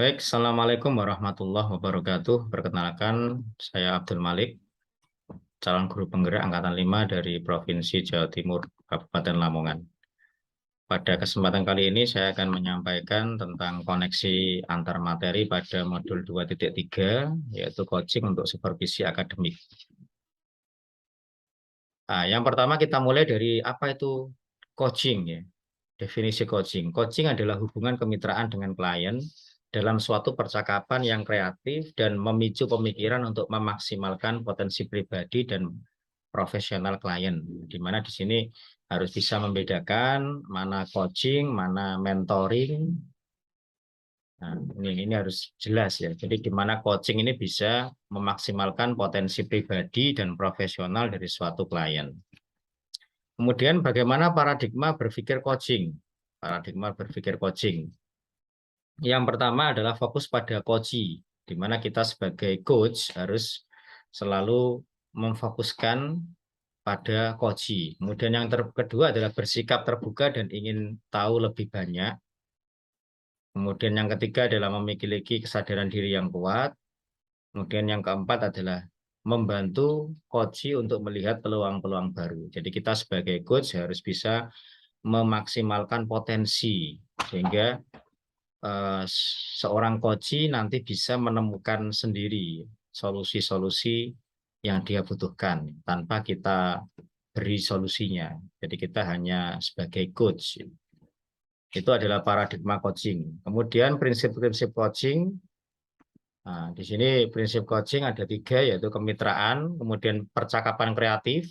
Baik, Assalamualaikum warahmatullahi wabarakatuh. Perkenalkan, saya Abdul Malik, calon guru penggerak Angkatan 5 dari Provinsi Jawa Timur, Kabupaten Lamongan. Pada kesempatan kali ini saya akan menyampaikan tentang koneksi antar materi pada modul 2.3, yaitu coaching untuk supervisi akademik. Nah, yang pertama kita mulai dari apa itu coaching ya. Definisi coaching. Coaching adalah hubungan kemitraan dengan klien dalam suatu percakapan yang kreatif dan memicu pemikiran untuk memaksimalkan potensi pribadi dan profesional klien. Di mana di sini harus bisa membedakan mana coaching, mana mentoring. Nah, ini harus jelas ya. Jadi di mana coaching ini bisa memaksimalkan potensi pribadi dan profesional dari suatu klien. Kemudian bagaimana paradigma berpikir coaching? Paradigma berpikir coaching. Yang pertama adalah fokus pada coachee, di mana kita sebagai coach harus selalu memfokuskan pada coachee. Kemudian yang kedua adalah bersikap terbuka dan ingin tahu lebih banyak. Kemudian yang ketiga adalah memiliki kesadaran diri yang kuat. Kemudian yang keempat adalah membantu coachee untuk melihat peluang-peluang baru. Jadi kita sebagai coach harus bisa memaksimalkan potensi sehingga seorang coachee nanti bisa menemukan sendiri solusi-solusi yang dia butuhkan tanpa kita beri solusinya. Jadi kita hanya sebagai coach. Itu adalah paradigma coaching. Kemudian prinsip-prinsip coaching. Nah, di sini prinsip coaching ada 3, yaitu kemitraan, kemudian percakapan kreatif,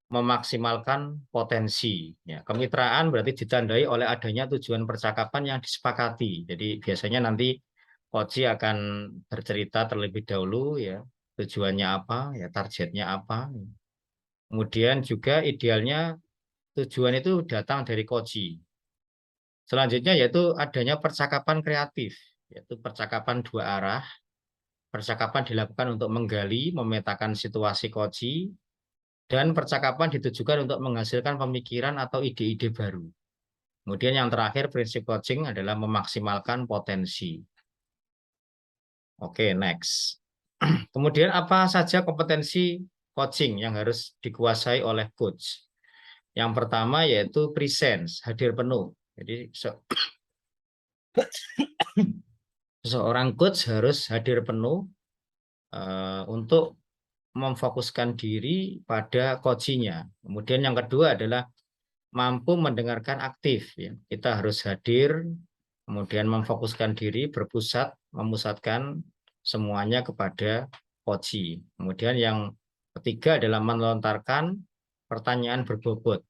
memaksimalkan potensi. Ya, kemitraan berarti ditandai oleh adanya tujuan percakapan yang disepakati. Jadi biasanya nanti coach akan bercerita terlebih dahulu ya, tujuannya apa, ya targetnya apa. Kemudian juga idealnya tujuan itu datang dari coach. Selanjutnya yaitu adanya percakapan kreatif, yaitu percakapan dua arah. Percakapan dilakukan untuk menggali, memetakan situasi coach, dan percakapan ditujukan untuk menghasilkan pemikiran atau ide-ide baru. Kemudian yang terakhir, prinsip coaching adalah memaksimalkan potensi. Oke, next. Kemudian apa saja kompetensi coaching yang harus dikuasai oleh coach? Yang pertama yaitu presence, hadir penuh. Jadi seorang coach harus hadir penuh untuk memfokuskan diri pada coaching-nya. Kemudian yang kedua adalah mampu mendengarkan aktif. Ya. Kita harus hadir, kemudian memfokuskan diri, memusatkan semuanya kepada coaching. Kemudian yang ketiga adalah melontarkan pertanyaan berbobot.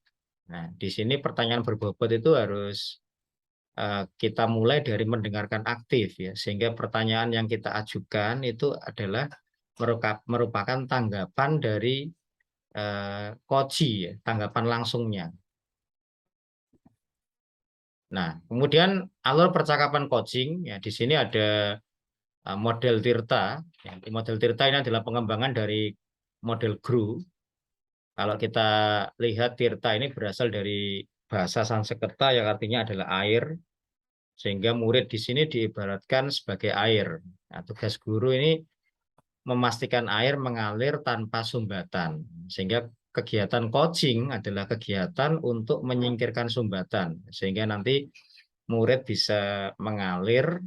Nah, di sini pertanyaan berbobot itu harus kita mulai dari mendengarkan aktif ya, sehingga pertanyaan yang kita ajukan itu adalah merupakan tanggapan dari coaching ya, tanggapan langsungnya. Nah, kemudian alur percakapan coaching ya di sini ada model Tirta. Ya, model Tirta ini adalah pengembangan dari model GRU. Kalau kita lihat Tirta ini berasal dari bahasa Sanskerta yang artinya adalah air, sehingga murid di sini diibaratkan sebagai air. Nah, tugas guru ini memastikan air mengalir tanpa sumbatan, sehingga kegiatan coaching adalah kegiatan untuk menyingkirkan sumbatan, sehingga nanti murid bisa mengalir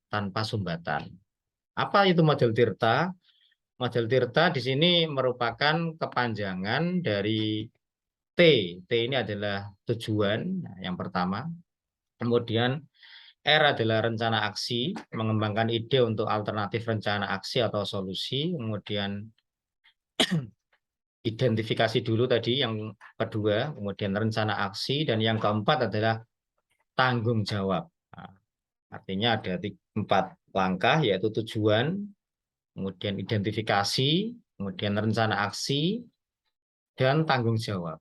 tanpa sumbatan. Apa itu model Tirta? Model Tirta di sini merupakan kepanjangan dari T. T ini adalah tujuan, yang pertama. Kemudian R adalah rencana aksi, mengembangkan ide untuk alternatif rencana aksi atau solusi. Kemudian identifikasi dulu tadi yang kedua, kemudian rencana aksi, dan yang keempat adalah tanggung jawab. Nah, artinya ada 4 langkah, yaitu tujuan, kemudian identifikasi, kemudian rencana aksi, dan tanggung jawab.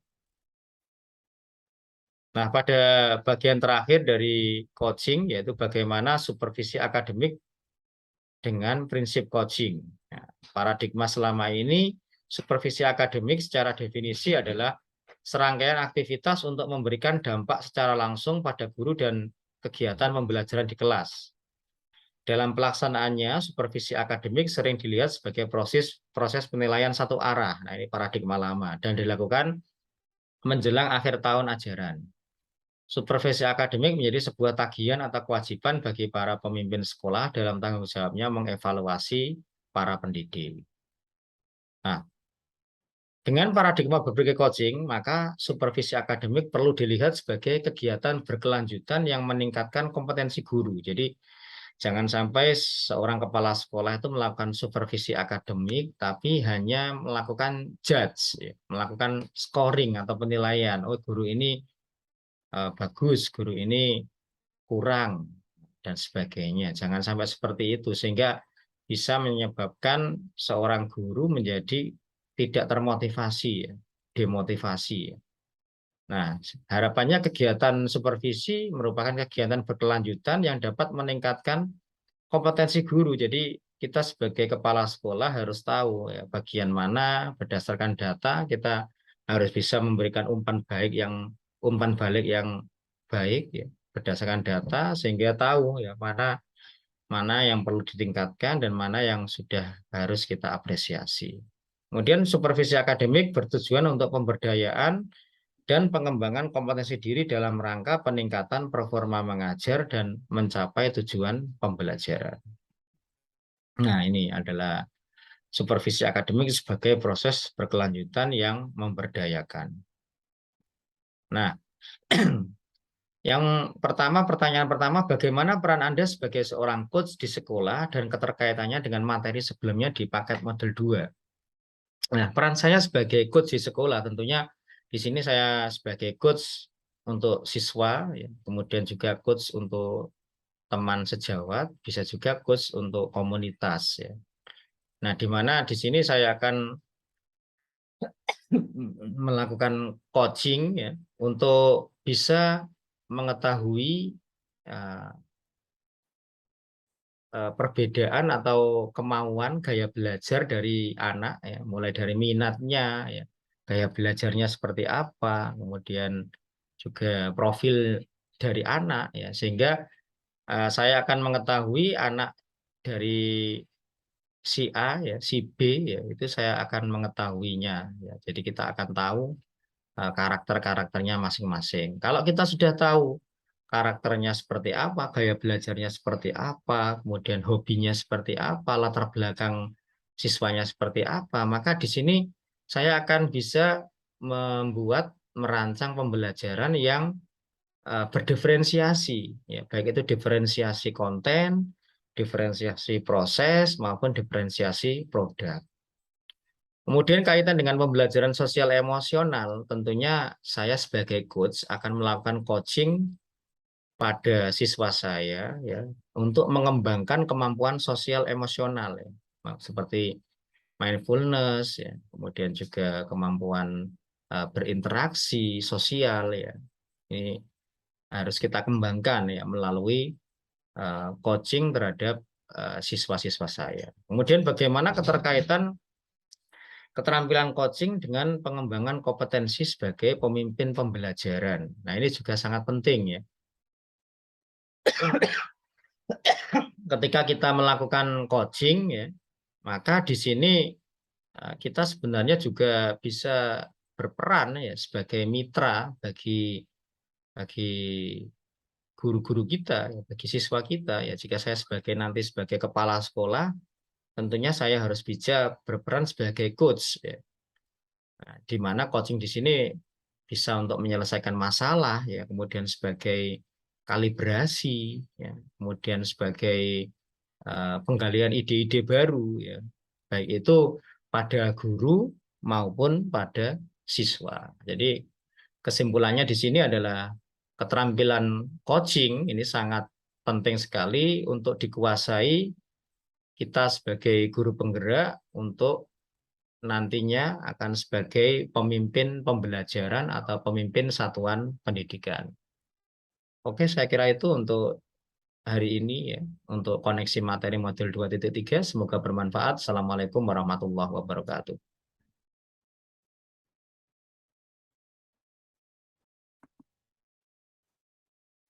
Nah, pada bagian terakhir dari coaching, yaitu bagaimana supervisi akademik dengan prinsip coaching. Nah, paradigma selama ini, supervisi akademik secara definisi adalah serangkaian aktivitas untuk memberikan dampak secara langsung pada guru dan kegiatan pembelajaran di kelas. Dalam pelaksanaannya, supervisi akademik sering dilihat sebagai proses penilaian satu arah. Nah, ini paradigma lama dan dilakukan menjelang akhir tahun ajaran. Supervisi akademik menjadi sebuah tagihan atau kewajiban bagi para pemimpin sekolah dalam tanggung jawabnya mengevaluasi para pendidik. Nah, dengan paradigma berpikir coaching, maka supervisi akademik perlu dilihat sebagai kegiatan berkelanjutan yang meningkatkan kompetensi guru. Jadi, jangan sampai seorang kepala sekolah itu melakukan supervisi akademik, tapi hanya melakukan judge, ya, melakukan scoring atau penilaian. Oh, guru ini bagus, guru ini kurang, dan sebagainya. Jangan sampai seperti itu, sehingga bisa menyebabkan seorang guru menjadi tidak termotivasi, ya, demotivasi. Ya. Nah, harapannya kegiatan supervisi merupakan kegiatan berkelanjutan yang dapat meningkatkan kompetensi guru. Jadi kita sebagai kepala sekolah harus tahu ya, bagian mana berdasarkan data kita harus bisa memberikan umpan balik yang baik ya, berdasarkan data sehingga tahu ya mana mana yang perlu ditingkatkan dan mana yang sudah harus kita apresiasi. Kemudian supervisi akademik bertujuan untuk pemberdayaan dan pengembangan kompetensi diri dalam rangka peningkatan performa mengajar dan mencapai tujuan pembelajaran. Nah, ini adalah supervisi akademik sebagai proses berkelanjutan yang memberdayakan. Nah, pertanyaan pertama, bagaimana peran Anda sebagai seorang coach di sekolah dan keterkaitannya dengan materi sebelumnya di paket model 2? Nah, peran saya sebagai coach di sekolah tentunya di sini saya sebagai coach untuk siswa, ya, kemudian juga coach untuk teman sejawat, bisa juga coach untuk komunitas. Ya. Nah, di mana di sini saya akan melakukan coaching ya untuk bisa mengetahui uh, perbedaan atau kemauan gaya belajar dari anak ya, mulai dari minatnya ya, gaya belajarnya seperti apa, kemudian juga profil dari anak ya, sehingga saya akan mengetahui anak dari si A ya, si B ya, itu saya akan mengetahuinya ya. Jadi kita akan tahu karakter-karakternya masing-masing. Kalau kita sudah tahu karakternya seperti apa, gaya belajarnya seperti apa, kemudian hobinya seperti apa, latar belakang siswanya seperti apa, maka di sini saya akan bisa merancang pembelajaran yang berdiferensiasi, ya, baik itu diferensiasi konten, diferensiasi proses, maupun diferensiasi produk. Kemudian kaitan dengan pembelajaran sosial emosional, tentunya saya sebagai coach akan melakukan coaching pada siswa saya ya untuk mengembangkan kemampuan sosial emosional ya. Seperti mindfulness ya, kemudian juga kemampuan berinteraksi sosial ya. Ini harus kita kembangkan ya melalui coaching terhadap siswa-siswa saya. Kemudian bagaimana keterampilan coaching dengan pengembangan kompetensi sebagai pemimpin pembelajaran. Nah, ini juga sangat penting ya. Ketika kita melakukan coaching ya, maka di sini kita sebenarnya juga bisa berperan ya sebagai mitra bagi guru-guru kita, ya, bagi siswa kita ya. Jika saya sebagai kepala sekolah, tentunya saya harus bisa berperan sebagai coach ya. Nah, di mana coaching di sini bisa untuk menyelesaikan masalah ya, kemudian sebagai kalibrasi ya, kemudian sebagai penggalian ide-ide baru ya, baik itu pada guru maupun pada siswa. Jadi kesimpulannya di sini adalah keterampilan coaching ini sangat penting sekali untuk dikuasai kita sebagai guru penggerak untuk nantinya akan sebagai pemimpin pembelajaran atau pemimpin satuan pendidikan. Oke, saya kira itu untuk hari ini ya, untuk koneksi materi modul 2.3. Semoga bermanfaat. Assalamualaikum warahmatullahi wabarakatuh.